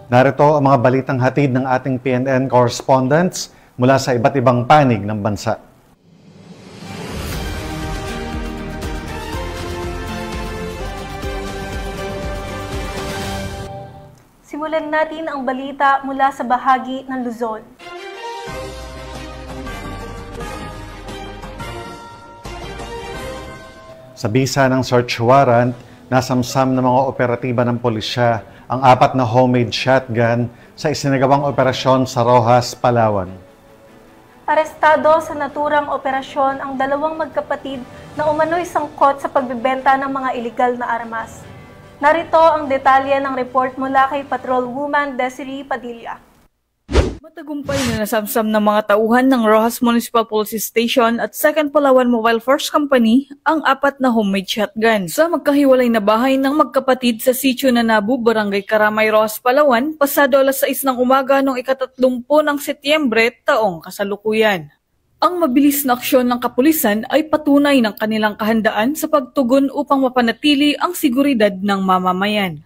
Narito ang mga balitang hatid ng ating PNN correspondents mula sa iba't ibang panig ng bansa. Simulan natin ang balita mula sa bahagi ng Luzon. Sa bisa ng search warrant, nasamsam ng mga operatiba ng pulisya ang 4 na homemade shotgun sa isinagawang operasyon sa Roxas, Palawan. Arestado sa naturang operasyon ang 2 magkapatid na umano'y sangkot sa pagbebenta ng mga iligal na armas. Narito ang detalye ng report mula kay Patrolwoman Desiree Padilla. Matagumpay na nasamsam ng mga tauhan ng Roxas Municipal Police Station at 2nd Palawan Mobile Force Company ang 4 na homemade shotgun sa magkahiwalay na bahay ng magkapatid sa Sitio Nanabu, Barangay Karamay, Roxas, Palawan, pasado alas 6 ng umaga noong ika-30 ng Setyembre taong kasalukuyan. Ang mabilis na aksyon ng kapulisan ay patunay ng kanilang kahandaan sa pagtugon upang mapanatili ang seguridad ng mamamayan.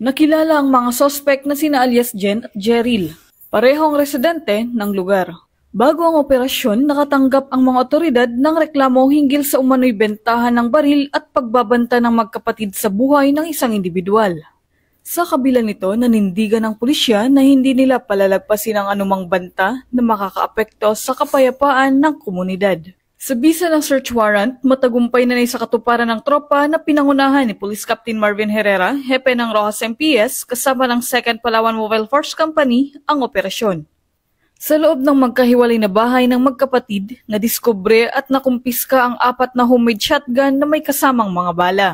Nakilala ang mga sospek na sina alias Jen at Jeril, parehong residente ng lugar. Bago ang operasyon, nakatanggap ang mga otoridad ng reklamo hinggil sa umano'y bentahan ng baril at pagbabanta ng magkapatid sa buhay ng isang individual. Sa kabila nito, nanindigan ng pulisya na hindi nila palalagpasin ang anumang banta na makakaapekto sa kapayapaan ng komunidad. Sa bisa ng search warrant, matagumpay na sa katuparan ng tropa na pinangunahan ni Police Captain Marvin Herrera, hepe ng Roxas MPS, kasama ng 2nd Palawan Mobile Force Company, ang operasyon. Sa loob ng magkahiwalay na bahay ng magkapatid, nadiskubre at nakumpiska ang 4 na homemade shotgun na may kasamang mga bala.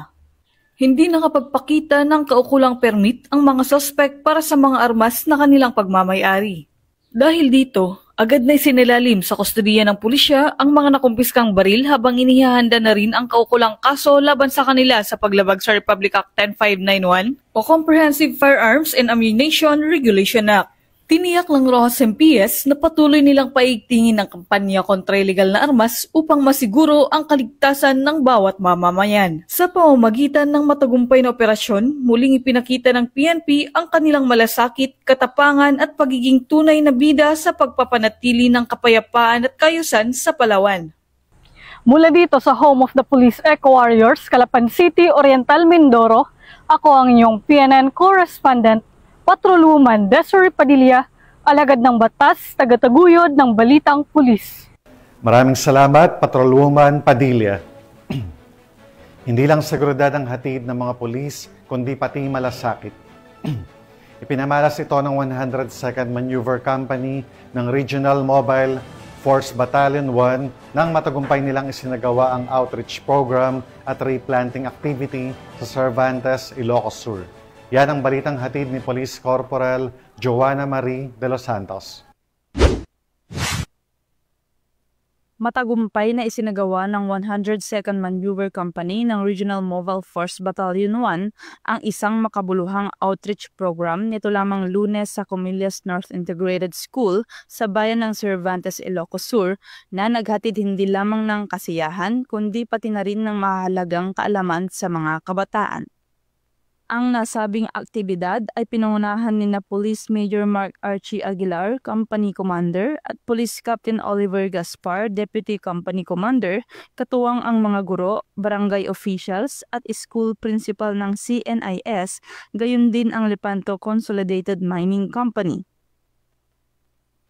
Hindi nakapagpakita ng kaukulang permit ang mga sospek para sa mga armas na kanilang pagmamayari. Dahil dito, agad na isinilalim sa kustodiya ng pulisya ang mga nakumpiskang baril habang inihahanda na rin ang kaukulang kaso laban sa kanila sa paglabag sa Republic Act 10591 o Comprehensive Firearms and Ammunition Regulation Act. Tiniyak ng Roxas MPS na patuloy nilang paigtingin ang kampanya kontra ilegal na armas upang masiguro ang kaligtasan ng bawat mamamayan. Sa pamamagitan ng matagumpay na operasyon, muling ipinakita ng PNP ang kanilang malasakit, katapangan at pagiging tunay na bida sa pagpapanatili ng kapayapaan at kayusan sa Palawan. Mula dito sa Home of the Police Eco Warriors, Calapan City, Oriental, Mindoro, ako ang inyong PNN correspondent, Patrolwoman Desiree Padilla, alagad ng batas, tagataguyod ng balitang pulis. Maraming salamat, Patrolwoman Padilla. Hindi lang seguridad ang hatid ng mga pulis, kundi pati malasakit. Ipinamalas ito ng 102nd Maneuver Company ng Regional Mobile Force Battalion 1 nang matagumpay nilang isinagawa ang outreach program at replanting activity sa Cervantes, Ilocos Sur. Yan ang balitang hatid ni Police Corporal Joanna Marie de los Santos. Matagumpay na isinagawa ng 102nd Maneuver Company ng Regional Mobile Force Battalion 1 ang isang makabuluhang outreach program nito lamang Lunes sa Comillas North Integrated School sa bayan ng Cervantes, Ilocos Sur na naghatid hindi lamang ng kasiyahan kundi pati na rin ng mahalagang kaalaman sa mga kabataan. Ang nasabing aktibidad ay pinangunahan ni Police Major Mark Archie Aguilar, Company Commander, at Police Captain Oliver Gaspar, Deputy Company Commander, katuwang ang mga guro, barangay officials at school principal ng CNIS, gayon din ang Lepanto Consolidated Mining Company.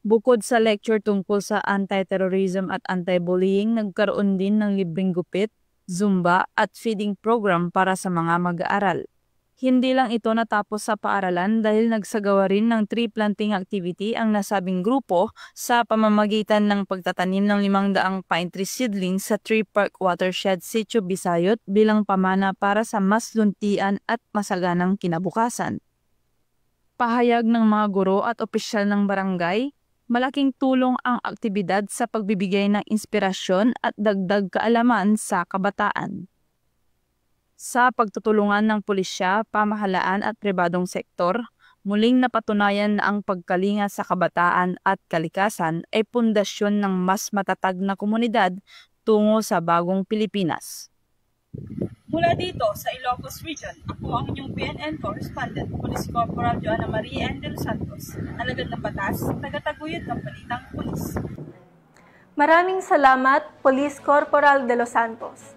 Bukod sa lecture tungkol sa anti-terrorism at anti-bullying, nagkaroon din ng libreng gupit, zumba at feeding program para sa mga mag-aaral. Hindi lang ito natapos sa paaralan dahil nagsagawa rin ng tree planting activity ang nasabing grupo sa pamamagitan ng pagtatanim ng 500 pine tree seedlings sa Tree Park Watershed Sitio Bisayot bilang pamana para sa mas luntian at masaganang kinabukasan. Pahayag ng mga guro at opisyal ng barangay, malaking tulong ang aktibidad sa pagbibigay ng inspirasyon at dagdag kaalaman sa kabataan. Sa pagtutulungan ng pulisya, pamahalaan at pribadong sektor, muling napatunayan na ang pagkalinga sa kabataan at kalikasan ay pundasyon ng mas matatag na komunidad tungo sa bagong Pilipinas. Mula dito sa Ilocos Region, ako ang inyong PNN Correspondent, Police Corporal Joanna Maria N. de los Santos, alagad ng batas, tagataguyod ng Balitang Pulis. Maraming salamat, Police Corporal de los Santos.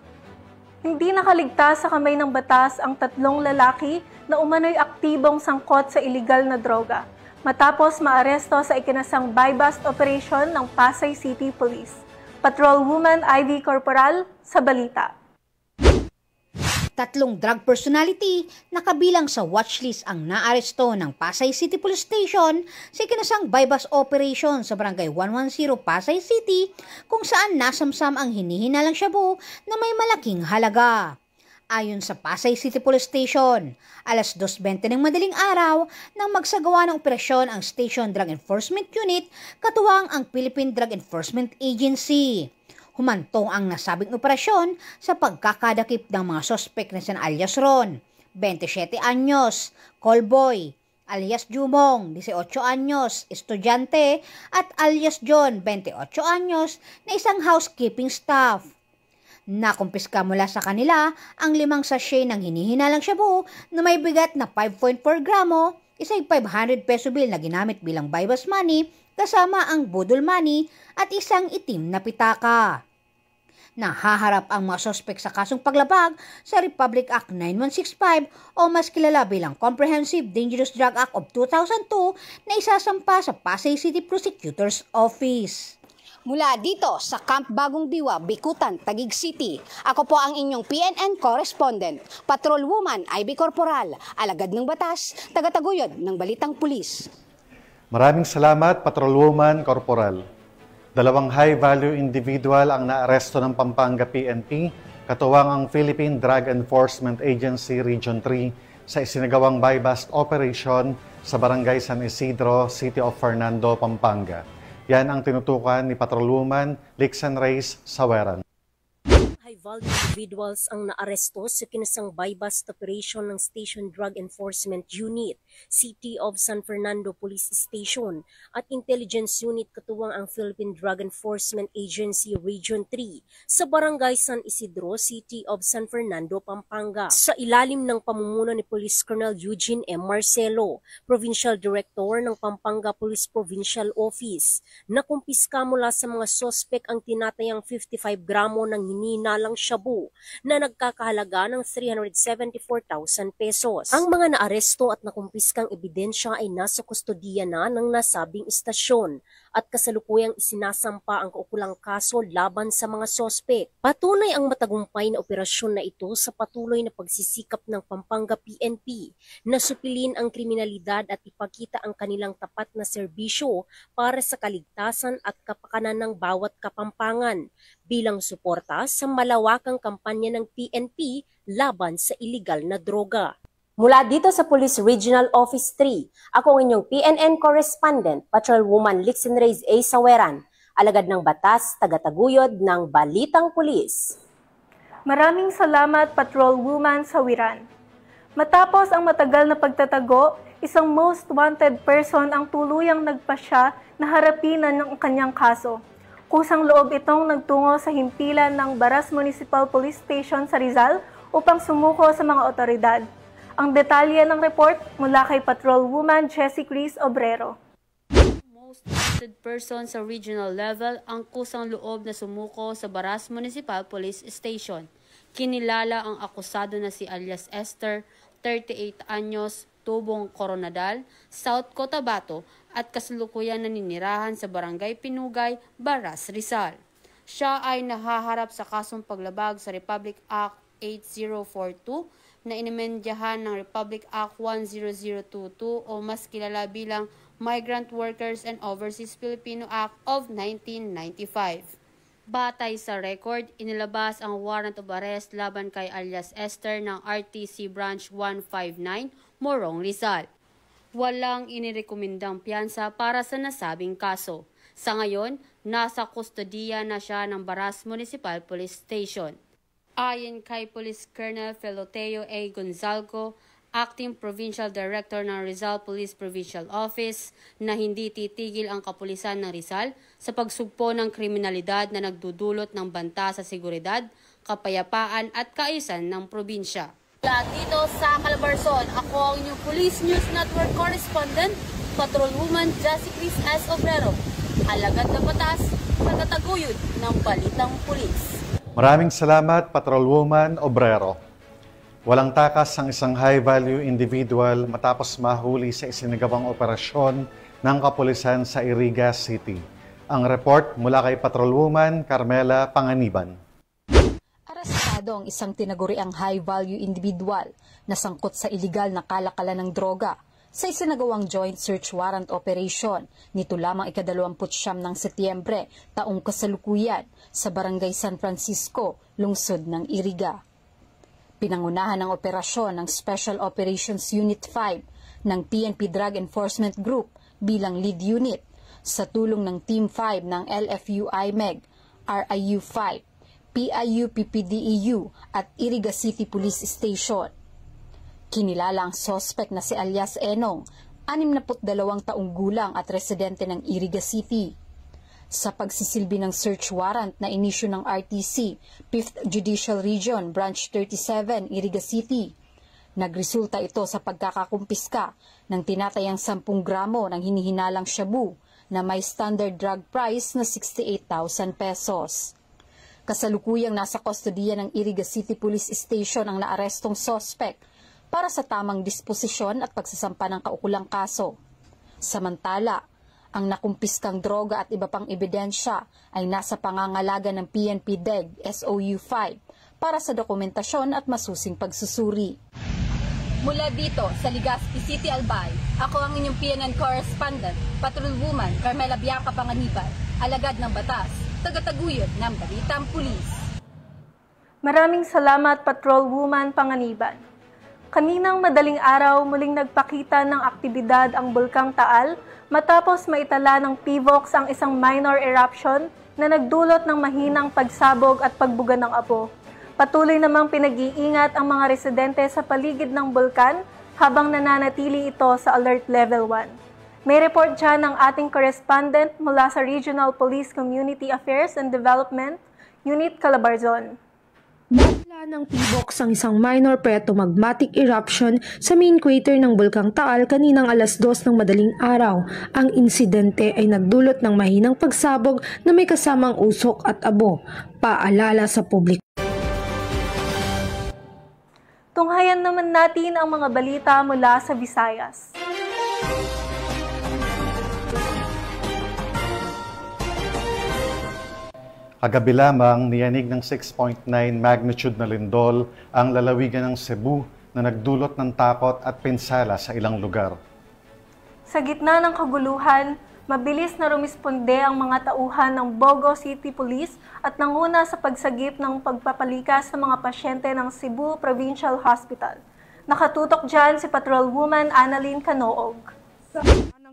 Hindi nakaligtas sa kamay ng batas ang 3 lalaki na umano'y aktibong sangkot sa iligal na droga matapos maaresto sa ikinasang buy-bust operation ng Pasay City Police. Patrolwoman Ivy Corporal sa balita. 3 drug personality na kabilang sa watchlist ang naaresto ng Pasay City Police Station sa ikinasang buy-bust operation sa Barangay 110 Pasay City kung saan nasamsam ang hinihinalang shabu na may malaking halaga. Ayon sa Pasay City Police Station, alas 2:20 ng madaling araw nang magsagawa ng operasyon ang Station Drug Enforcement Unit katuwang ang Philippine Drug Enforcement Agency. Humantong ang nasabing operasyon sa pagkakadakip ng mga sospek na sina alias Ron, 27 anyos, Callboy, alias Jumong, 18 anyos, estudyante, at alias John, 28 anyos, na isang housekeeping staff. Nakumpiska mula sa kanila ang 5 sachet ng hinihinalang shabu na may bigat na 5.4 gramo, isang 500 peso bill na ginamit bilang buy-bust money, kasama ang budol money at isang itim na pitaka. Nahaharap ang mga sospek sa kasong paglabag sa Republic Act 9165 o mas kilala bilang Comprehensive Dangerous Drug Act of 2002 na isasampa sa Pasay City Prosecutor's Office. Mula dito sa Camp Bagong Diwa, Bikutan, Taguig City, ako po ang inyong PNN Correspondent, Patrolwoman Ivy Corporal, alagad ng batas, tagataguyod ng Balitang Pulis. Maraming salamat, Patrolwoman Corporal. 2 high-value individual ang naaresto ng Pampanga PNP, katuwang ang Philippine Drug Enforcement Agency Region 3 sa isinagawang buy-bust operation sa Barangay San Isidro, City of Fernando, Pampanga. Yan ang tinutukan ni Patrolwoman Lixan Reyes Saweran. High-value individuals ang naaresto sa kinasang buy-bust operation ng Station Drug Enforcement Unit, City of San Fernando Police Station at Intelligence Unit katuwang ang Philippine Drug Enforcement Agency Region 3 sa Barangay San Isidro, City of San Fernando, Pampanga. Sa ilalim ng pamumuno ni Police Colonel Eugene M. Marcelo, Provincial Director ng Pampanga Police Provincial Office, nakumpiska mula sa mga sospek ang tinatayang 55 gramo ng hinihinalang shabu na nagkakahalaga ng 374,000 pesos. Ang mga naaresto at nakumpiskang ebidensya ay nasa kustodiya na ng nasabing istasyon at kasalukuyang isinasampa ang kaukulang kaso laban sa mga sospek. Patunay ang matagumpay na operasyon na ito sa patuloy na pagsisikap ng Pampanga PNP na supilin ang kriminalidad at ipakita ang kanilang tapat na serbisyo para sa kaligtasan at kapakanan ng bawat Kapampangan bilang suporta sa malawakang kampanya ng PNP laban sa iligal na droga. Mula dito sa Police Regional Office 3, ako ang inyong PNN Correspondent, Patrolwoman Lixan Reyes A. Saweran, alagad ng batas, tagataguyod ng Balitang Pulis. Maraming salamat, Patrolwoman Sawiran. Matapos ang matagal na pagtatago, isang most wanted person ang tuluyang nagpasya na harapin ang kanyang kaso. Kusang loob itong nagtungo sa himpilan ng Baras Municipal Police Station sa Rizal upang sumuko sa mga otoridad. Ang detalye ng report mula kay Patrolwoman Jessie Cris Obrero. Most wanted person sa regional level ang kusang loob na sumuko sa Baras Municipal Police Station. Kinilala ang akusado na si alias Esther, 38 anyos, Tubong Coronadal, South Cotabato at kasalukuyan naninirahan sa Barangay Pinugay, Baras, Rizal. Siya ay nahaharap sa kasong paglabag sa Republic Act 8042 na inimendyahan ng Republic Act 10022 o mas kilala bilang Migrant Workers and Overseas Filipino Act of 1995. Batay sa record, inilabas ang warrant of arrest laban kay alias Esther ng RTC Branch 159, Morong, Rizal. Walang inirekomendang piyansa para sa nasabing kaso. Sa ngayon, nasa kustodiya na siya ng Baras Municipal Police Station. Ayon kay Police Colonel Feloteo A. Gonzalgo, Acting Provincial Director ng Rizal Police Provincial Office, na hindi titigil ang kapulisan ng Rizal sa pagsugpo ng kriminalidad na nagdudulot ng banta sa seguridad, kapayapaan at kaayusan ng probinsya. Dito sa Calabarzon, ako ang inyong Police News Network Correspondent, Patrolwoman Jessie Cris S. Obrero, alagad ng batas, tagataguyod ng balitang pulis. Maraming salamat, Patrolwoman Obrero. Walang takas ang isang high-value individual matapos mahuli sa isinagawang operasyon ng kapulisan sa Iriga City. Ang report mula kay Patrolwoman Carmela Panganiban. Arestado ang isang tinaguriang high-value individual na sangkot sa iligal na kalakalan ng droga sa isinagawang joint search warrant operation nito lamang ika-29 ng Setyembre taong kasalukuyan sa Barangay San Francisco, lungsod ng Iriga. Pinangunahan ng operasyon ng Special Operations Unit 5 ng PNP Drug Enforcement Group bilang lead unit sa tulong ng Team 5 ng LFU-IMEG, RIU-5, PIU-PPDEU at Iriga City Police Station. Kinilala ang suspect na si alias Enong, 62 taong gulang at residente ng Iriga City. Sa pagsisilbi ng search warrant na inisyu ng RTC, 5th Judicial Region, Branch 37, Iriga City. Nagresulta ito sa pagkakakumpiska ng tinatayang 10 gramo ng hinihinalang shabu na may standard drug price na 68,000 pesos. Kasalukuyang nasa kustodiya ng Iriga City Police Station ang naarestong suspect para sa tamang disposisyon at pagsasampa ng kaukulang kaso. Samantala, ang nakumpiskang droga at iba pang ebidensya ay nasa pangangalaga ng PNP DEG SOU-5 para sa dokumentasyon at masusing pagsusuri. Mula dito sa Legazpi City, Albay, ako ang inyong PNN Correspondent, Patrolwoman Carmela Bianca Panganiban, alagad ng batas, tagataguyod ng balitang pulis. Maraming salamat, Patrolwoman Panganiban. Kaninang madaling araw muling nagpakita ng aktibidad ang Bulkang Taal matapos maitala ng PVOX ang isang minor eruption na nagdulot ng mahinang pagsabog at pagbuga ng apo. Patuloy namang pinag-iingat ang mga residente sa paligid ng bulkan habang nananatili ito sa Alert Level 1. May report dyan ng ating correspondent mula sa Regional Police Community Affairs and Development, Unit Calabarzon. Natala ng PVOX ang isang minor petromagmatic eruption sa main crater ng Bulkang Taal kaninang alas 2 ng madaling araw. Ang insidente ay nagdulot ng mahinang pagsabog na may kasamang usok at abo. Paalala sa publiko. Tunghayan naman natin ang mga balita mula sa Visayas. Kagabi lamang, niyanig ng 6.9 magnitude na lindol ang lalawigan ng Cebu na nagdulot ng takot at pinsala sa ilang lugar. Sa gitna ng kaguluhan, mabilis na rumisponde ang mga tauhan ng Bogo City Police at nanguna sa pagsagip ng pagpapalikas sa mga pasyente ng Cebu Provincial Hospital. Nakatutok dyan si Patrolwoman Annalyn Canoog.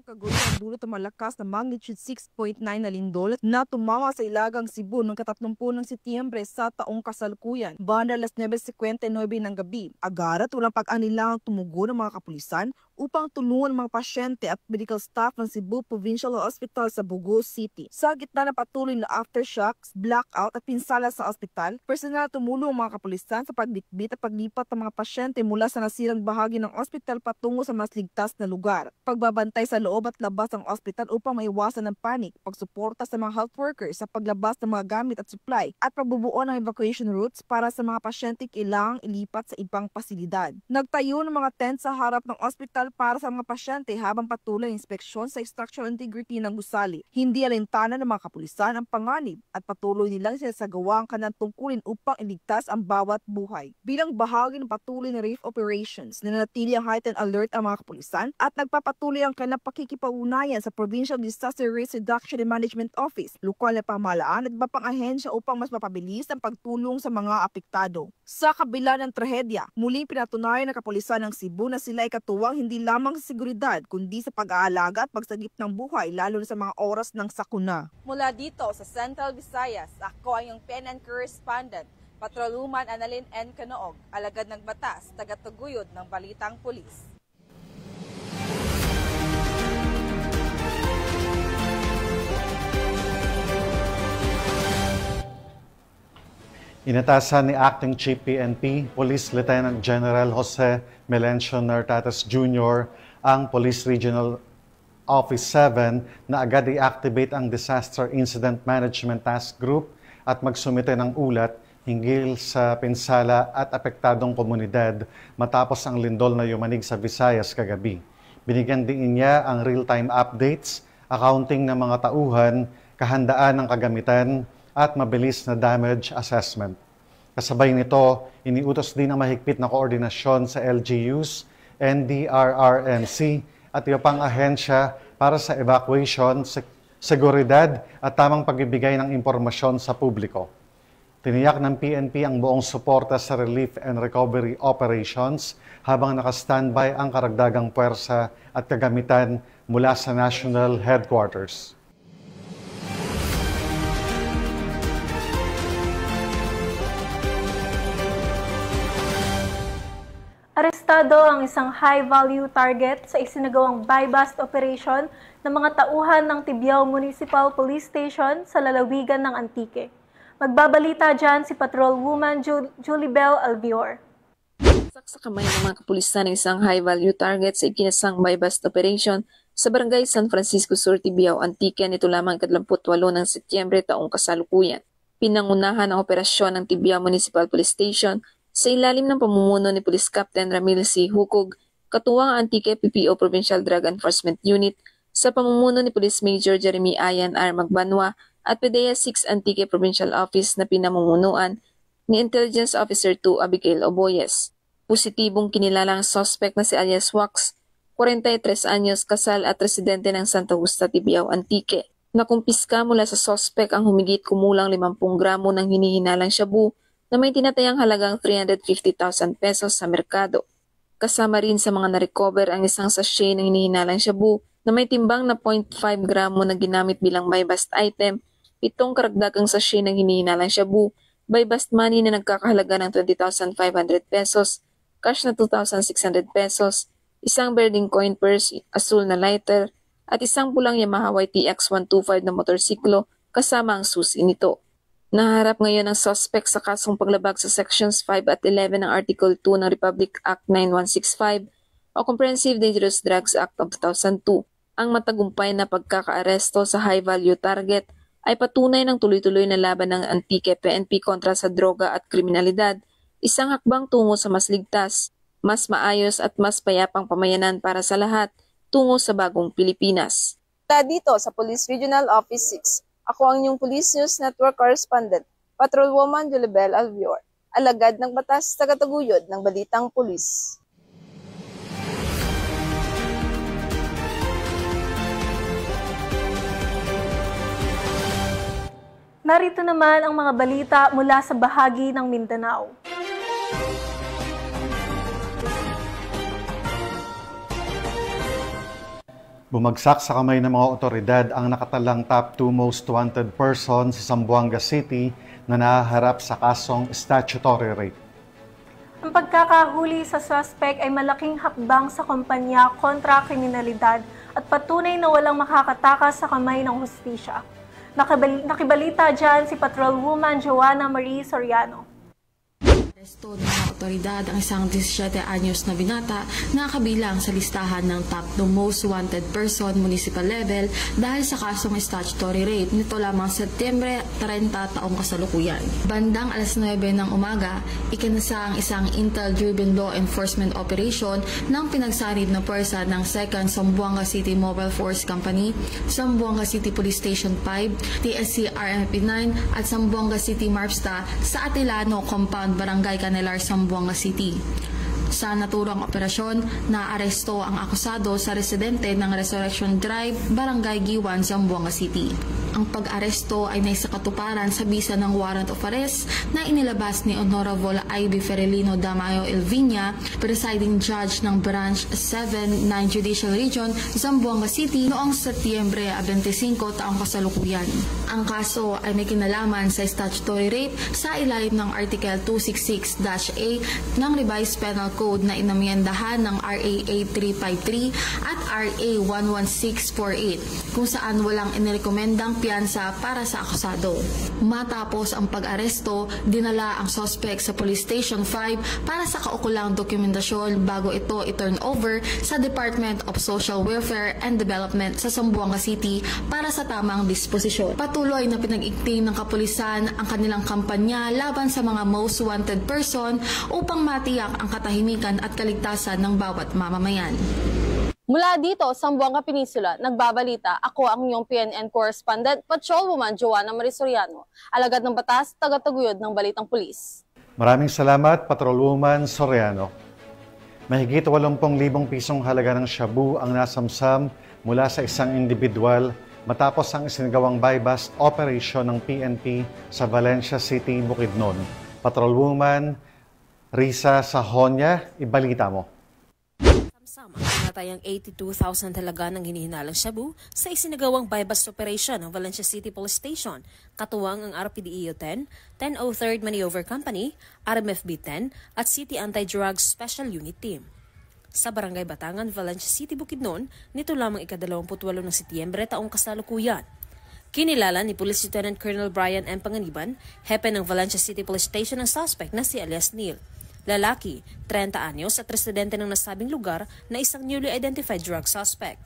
Kaguluhan dulot ng malakas na magnitude 6.9 na lindol na tumama sa Ilagang Cebu noong 30 ng Setyembre sa taong kasalukuyan. Banda alas 9:59 ng gabi. Agad at walang pag-anilangang tumugon ng mga kapulisan upang tulungan ang mga pasyente at medical staff ng Cebu Provincial Hospital sa Bogo City. Sa gitna ng patuloy na aftershocks, blackout at pinsala sa ospital, personal tumulong ang mga kapulisan sa pagbitbit at paglipat ng mga pasyente mula sa nasirang bahagi ng ospital patungo sa mas ligtas na lugar. Pagbabantay sa loob at labas ng ospital upang maiwasan ng panik, pagsuporta sa mga health workers sa paglabas ng mga gamit at supply, at pagbubuo ng evacuation routes para sa mga pasyente kailangang ilipat sa ibang pasilidad. Nagtayo ng mga tent sa harap ng ospital para sa mga pasyente habang patuloy ang inspeksyon sa structural integrity ng gusali. Hindi alintana ng mga kapulisan ang panganib at patuloy nilang sinasagawa ang kanang tungkulin upang iligtas ang bawat buhay. Bilang bahagi ng patuloy na relief operations, nananatili ang heightened alert ang mga kapulisan at nagpapatuloy ang kanilang pakikipaunayan sa Provincial Disaster Risk Reduction and Management Office, lokal na pamahalaan at iba pang ahensya upang mas mapabilis ang pagtulong sa mga apektado. Sa kabila ng trahedya, muling pinatunayan ng kapulisan ng Cebu na sila ay katuwang hindi lamang sa seguridad kundi sa pag-aalaga at pagsagip ng buhay lalo na sa mga oras ng sakuna. Mula dito sa Central Visayas, ako ang iyong PNN Correspondent, Patrolwoman Annalyn N. Canoog, alagad ng batas, tagataguyod ng Balitang Pulis. Inatasan ni Acting Chief PNP, Police Lieutenant General Jose Melencio Nartates Jr., ang Police Regional Office 7 na agad i-activate ang Disaster Incident Management Task Group at magsumite ng ulat hinggil sa pinsala at apektadong komunidad matapos ang lindol na yumanig sa Visayas kagabi. Binigyan din niya ang real-time updates, accounting ng mga tauhan, kahandaan ng kagamitan, at mabilis na damage assessment. Kasabay nito, iniutos din ang mahigpit na koordinasyon sa LGUs, NDRRMC at iba pang ahensya para sa evacuation, seguridad at tamang pagbibigay ng impormasyon sa publiko. Tiniyak ng PNP ang buong suporta sa relief and recovery operations habang naka-standby ang karagdagang puwersa at kagamitan mula sa National Headquarters. Arestado ang isang high-value target sa isinagawang buy-bust operation ng mga tauhan ng Tibiao Municipal Police Station sa lalawigan ng Antique. Magbabalita dyan si Patrolwoman Julibel Albior. Sa kamay ng mga kapulisan ng isang high-value target sa ikinasang buy-bust operation sa Barangay San Francisco Sur, Tibiao, Antique nito lamang 28 ng Setyembre taong kasalukuyan. Pinangunahan ang operasyon ng Tibiao Municipal Police Station sa ilalim ng pamumuno ni Police Captain Ramil C. Hukog, katuwang ang Antique PPO Provincial Drug Enforcement Unit sa pamumuno ni Police Major Jeremy Ayan R. Magbanwa at PDEA 6 Antique Provincial Office na pinamumunuan ni Intelligence Officer 2 Abigail Oboyes. Positibong kinilala ang suspect na si alias Wax, 43 anyos, kasal at residente ng Santa Justa, Tibiao, Antique. Nakumpiska mula sa suspect ang humigit kumulang 50 gramo ng hinihinalang shabu na may tinatayang halagang 350,000 pesos sa merkado. Kasama rin sa mga na-recover ang isang sachet ng hinihinalang shabu na may timbang na 0.5 gramo na ginamit bilang buy-bust item, 7 karagdagang sachet ng hinihinalang shabu, buy-bust money na nagkakahalaga ng 20,500 pesos, cash na 2,600 pesos, isang Berding coin purse, asul na lighter, at isang pulang Yamaha YTX 125 na motorsiklo kasama ang susi nito. Naharap ngayon ang suspect sa kasong paglabag sa Sections 5 at 11 ng Article 2 ng Republic Act 9165 o Comprehensive Dangerous Drugs Act of 2002. Ang matagumpay na pagkakaaresto sa high-value target ay patunay ng tuloy-tuloy na laban ng Antique PNP kontra sa droga at kriminalidad, isang hakbang tungo sa mas ligtas, mas maayos at mas payapang pamayanan para sa lahat tungo sa bagong Pilipinas. Dito sa Police Regional Office 6, ako ang inyong Police News Network Correspondent, Patrolwoman Julibel Albior, alagad ng batas, tagataguyod ng Balitang Pulis. Narito naman ang mga balita mula sa bahagi ng Mindanao. Bumagsak sa kamay ng mga otoridad ang nakatalang top 2 most wanted person sa Zamboanga City na nahaharap sa kasong statutory rape. Ang pagkakahuli sa suspect ay malaking hakbang sa kumpanya kontra kriminalidad at patunay na walang makakatakas sa kamay ng hustisya. Nakibalita dyan si Patrolwoman Joanna Marie Soriano. Aresto ng mga otoridad ang isang 17 anyos na binata na kabilang sa listahan ng top 2 most wanted person municipal level dahil sa kasong statutory rape nito lamang Setyembre 30 taong kasalukuyan. Bandang alas 9 ng umaga, ikinasa ang isang intel-driven law enforcement operation ng pinagsanib na puwersa ng 2nd Zamboanga City Mobile Force Company, Zamboanga City Police Station 5, TSC RMP 9 at Zamboanga City MARPSTA sa Atilano Compound, Barangay Canelar, Zamboanga City. Sa naturang operasyon, naaresto ang akusado sa residente ng Resurrection Drive, Barangay Giwan, Zamboanga City. Ang pag-aresto ay naisakatuparan sa bisa ng warrant of arrest na inilabas ni Honorable Ivy Ferelino Damayo Elviña, presiding judge ng Branch 7 ng Judicial Region, Zamboanga City noong Setyembre 25 taong kasalukuyan. Ang kaso ay may kinalaman sa statutory rape sa ilalim ng Article 266-A ng Revised Penal Code na inamyendahan ng RA 8353 at RA 11648 kung saan walang inirekomendang piyansa para sa akusado. Matapos ang pag-aresto, dinala ang suspect sa Police Station 5 para sa kaukulang dokumentasyon bago ito i-turn over sa Department of Social Welfare and Development sa Zamboanga City para sa tamang disposisyon. Patuloy na pinag-igting ng kapulisan ang kanilang kampanya laban sa mga most wanted person upang matiyak ang katahimikan at kaligtasan ng bawat mamamayan. Mula dito, Zamboanga Peninsula, nagbabalita, ako ang inyong PNN correspondent, Patrolwoman Joanna Marisoriano, alagad ng batas, tagataguyod ng Balitang Pulis. Maraming salamat, Patrolwoman Soriano. Mahigit 80,000 pisong halaga ng shabu ang nasamsam mula sa isang individual matapos ang isinagawang buy-bust operation ng PNP sa Valencia City, Bukidnon. Patrolwoman Risa Sahonia, ibalita mo. Samsam ang tinatayang 82,000 talaga ng hinihinalang shabu sa isinagawang buy-bust operation ng Valencia City Police Station, katuwang ang RPDEO 10, 1003rd Maneuver Company, RMFB 10 at City Anti-Drugs Special Unit Team. Sa Barangay Batangan, Valencia City, Bukidnon, nito lamang ika-28 ng Setyembre taong kasalukuyan. Kinilala ni Police Lieutenant Colonel Brian M. Panganiban, hepe ng Valencia City Police Station ang suspect na si alias Neil. Lalaki, 30 anyos at residente ng nasabing lugar na isang newly identified drug suspect.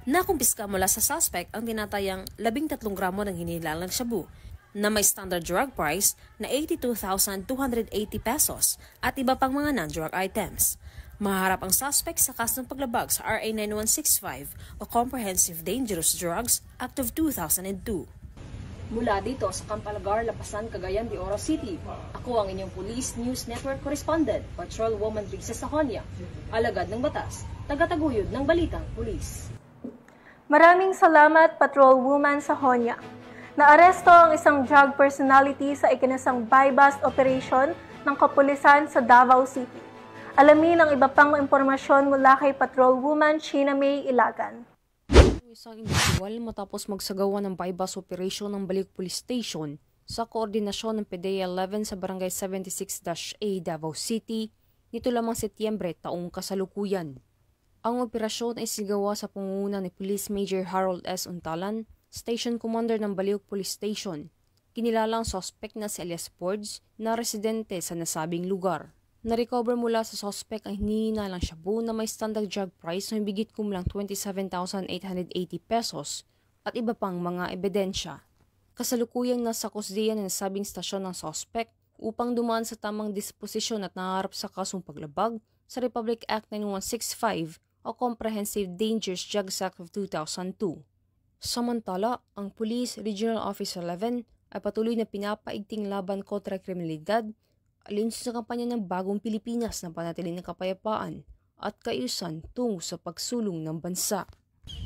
Nakumpiska mula sa suspect ang tinatayang 13 gramo ng hinihilalang shabu na may standard drug price na 82,280 pesos at iba pang mga non-drug items. Maharap ang suspect sa kasong paglabag sa RA 9165 o Comprehensive Dangerous Drugs Act of 2002. Mula dito sa Campalagar, Lapasan, Cagayan de Oro City, ako ang inyong Police News Network Correspondent, Patrolwoman Risa Sahonia, alagad ng batas, tagataguyod ng Balitang Pulis. Maraming salamat, Patrolwoman Sahonia. Naaresto ang isang drug personality sa ikinasang buy-bust operation ng kapulisan sa Davao City. Alamin ang iba pang impormasyon mula kay Patrolwoman Sheena May Ilagan. Isang individual matapos magsagawa ng buy-bust operation ng Baliuk Police Station sa koordinasyon ng PDEA 11 sa Barangay 76-A, Davao City, nito lamang Setyembre taong kasalukuyan. Ang operasyon ay sigawa sa pangunguna ni Police Major Harold S. Untalan, Station Commander ng Baliuk Police Station. Kinilala ang suspect na si alias Fords na residente sa nasabing lugar. Na-recover mula sa suspect ang hinihinalang shabu na may standard drug price na higit kumulang 27,880 pesos at iba pang mga ebidensya. Kasalukuyang nasa kusdiyan ng nasabing stasyon ng suspect upang dumaan sa tamang disposisyon at naharap sa kasong paglabag sa Republic Act 9165 o Comprehensive Dangerous Drugs Act of 2002. Samantala, ang Police Regional Office 11 ay patuloy na pinapaigting laban kontra kriminalidad alinsun sa kampanya ng Bagong Pilipinas na panatiling ng kapayapaan at kaayusan tungo sa pagsulong ng bansa.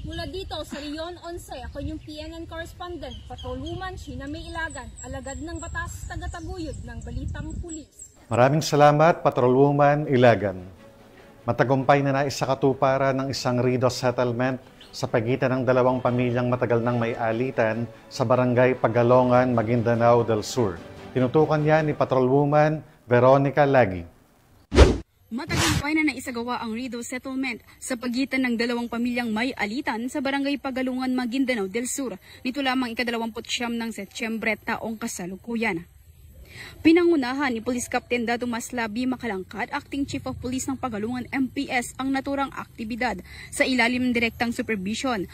Mula dito sa Leon 11, ako yung PNN correspondent, Patrolwoman Sheena May Ilagan, alagad ng batas, tagataguyod ng Balitang Pulis. Maraming salamat, Patrolwoman Ilagan. Matagumpay na naisakatuparan ng isang RIDO settlement sa pagitan ng dalawang pamilyang matagal nang may alitan sa Barangay Pagalongan, Maguindanao del Sur. Tinutukan niya ni Patrolwoman Veronica Lagi. Matagumpay na naisagawa ang RIDO settlement sa pagitan ng dalawang pamilyang may alitan sa Barangay Pagalongan, Maguindanao del Sur. Nito lamang ika-29 ng Setyembre taong kasalukuyan. Pinangunahan ni Police Captain Dado Maslabi Makalangkad, Acting Chief of Police ng Pagalongan MPS, ang naturang aktibidad sa ilalim ng direktang supervision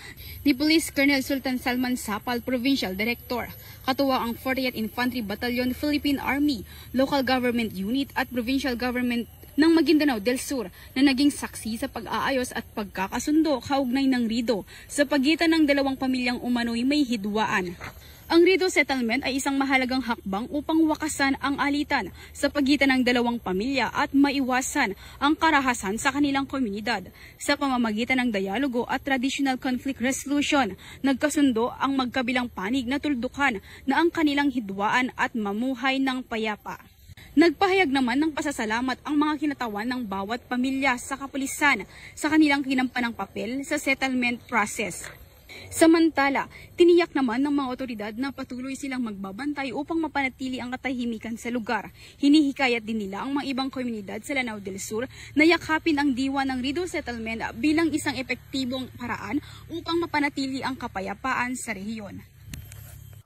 ni Police Colonel Sultan Salman Sapal, Provincial Director. Katuwa ang 40th Infantry Battalion, Philippine Army, Local Government Unit at Provincial Government ng Maguindanao del Sur na naging saksi sa pag-aayos at pagkakasundo kaugnay ng RIDO sa pagitan ng dalawang pamilyang umano'y may hidwaan. Ang Rideau Settlement ay isang mahalagang hakbang upang wakasan ang alitan sa pagitan ng dalawang pamilya at maiwasan ang karahasan sa kanilang komunidad. Sa pamamagitan ng dialogo at traditional conflict resolution, nagkasundo ang magkabilang panig na tuldukan na ang kanilang hidwaan at mamuhay ng payapa. Nagpahayag naman ng pasasalamat ang mga kinatawan ng bawat pamilya sa kapulisan sa kanilang kinampanang papel sa settlement process. Samantala, tiniyak naman ng mga otoridad na patuloy silang magbabantay upang mapanatili ang katahimikan sa lugar. Hinihikayat din nila ang mga ibang komunidad sa Lanao del Sur na yakapin ang diwa ng Rideau Settlement bilang isang epektibong paraan upang mapanatili ang kapayapaan sa rehiyon.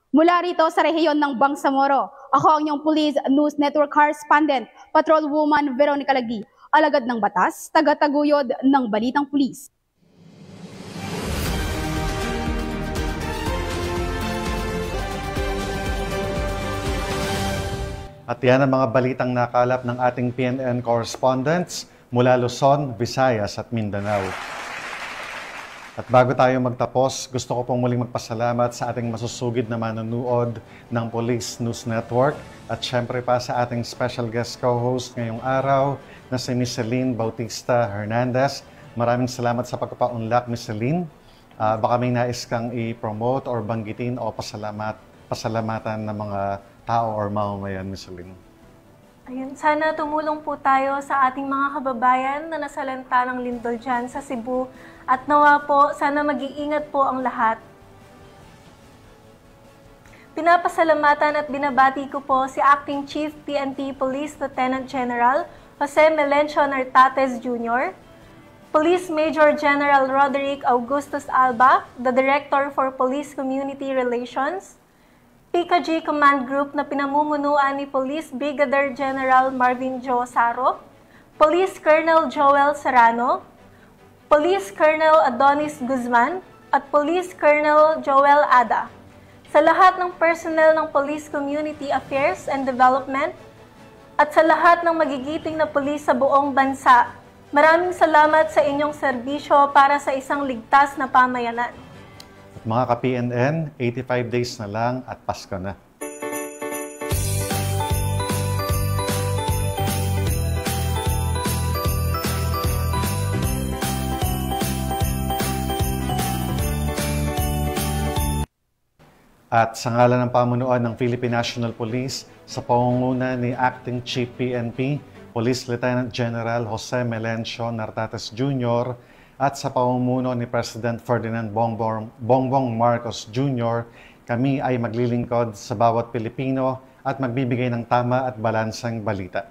Mula rito sa rehiyon ng Bangsamoro, ako ang inyong Police News Network Correspondent, Patrolwoman Veronica Lagi, alagad ng batas, tagataguyod ng Balitang Pulis. At yan ang mga balitang nakalap ng ating PNN correspondents mula Luzon, Visayas at Mindanao. At bago tayo magtapos, gusto ko pong muling magpasalamat sa ating masusugid na manonood ng Police News Network at syempre pa sa ating special guest co-host ngayong araw na si Miss Celine Bautista Hernandez. Maraming salamat sa pagpapaunlak, Miss Celine. Baka may nais kang i-promote or banggitin o pasalamatan ng mga tao or mamamayan, Miss Celine. Ayun, sana tumulong po tayo sa ating mga kababayan na nasalanta ng lindol dyan sa Cebu. At nawa po, sana mag-iingat po ang lahat. Pinapasalamatan at binabati ko po si Acting Chief PNP Police Lieutenant General Jose Melencio Nartates Jr., Police Major General Roderick Augustus Alba, the Director for Police Community Relations, PKG Command Group na pinamumunuan ni Police Brigadier General Marvin Jo Saro, Police Colonel Joel Serrano, Police Colonel Adonis Guzman, at Police Colonel Joel Ada. Sa lahat ng personnel ng Police Community Affairs and Development, at sa lahat ng magigiting na pulis sa buong bansa, maraming salamat sa inyong serbisyo para sa isang ligtas na pamayanan. At mga ka-PNN, 85 days na lang at Pasko na. At sa ngalan ng pamunuan ng Philippine National Police, sa pangunguna ni Acting Chief PNP, Police Lieutenant General Jose Melencio Nartates Jr., at sa pamumuno ni President Ferdinand Bongbong Marcos Jr., kami ay maglilingkod sa bawat Pilipino at magbibigay ng tama at balansang balita.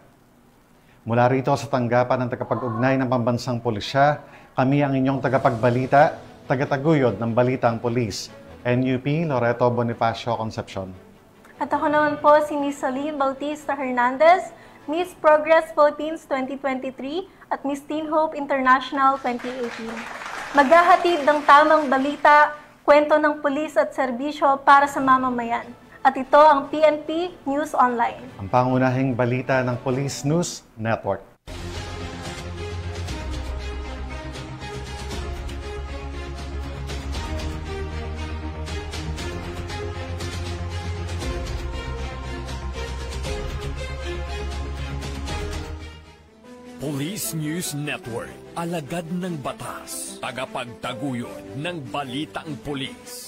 Mula rito sa tanggapan ng tagapag-ugnay ng Pambansang Pulisya, kami ang inyong tagapagbalita, tagataguyod ng Balitang Pulis, NUP Loreto Bonifacio Concepcion. At ako naman po si Miss Celine Bautista Hernandez, Miss Progress Philippines 2023 at Miss Teen Hope International 2018. Maghahatid ng tamang balita, kwento ng pulis at serbisyo para sa mamamayan. At ito ang PNP News Online. Ang pangunahing balita ng Police News Network. Police News Network, alagad ng batas, tagapagtaguyod ng balitang pulis.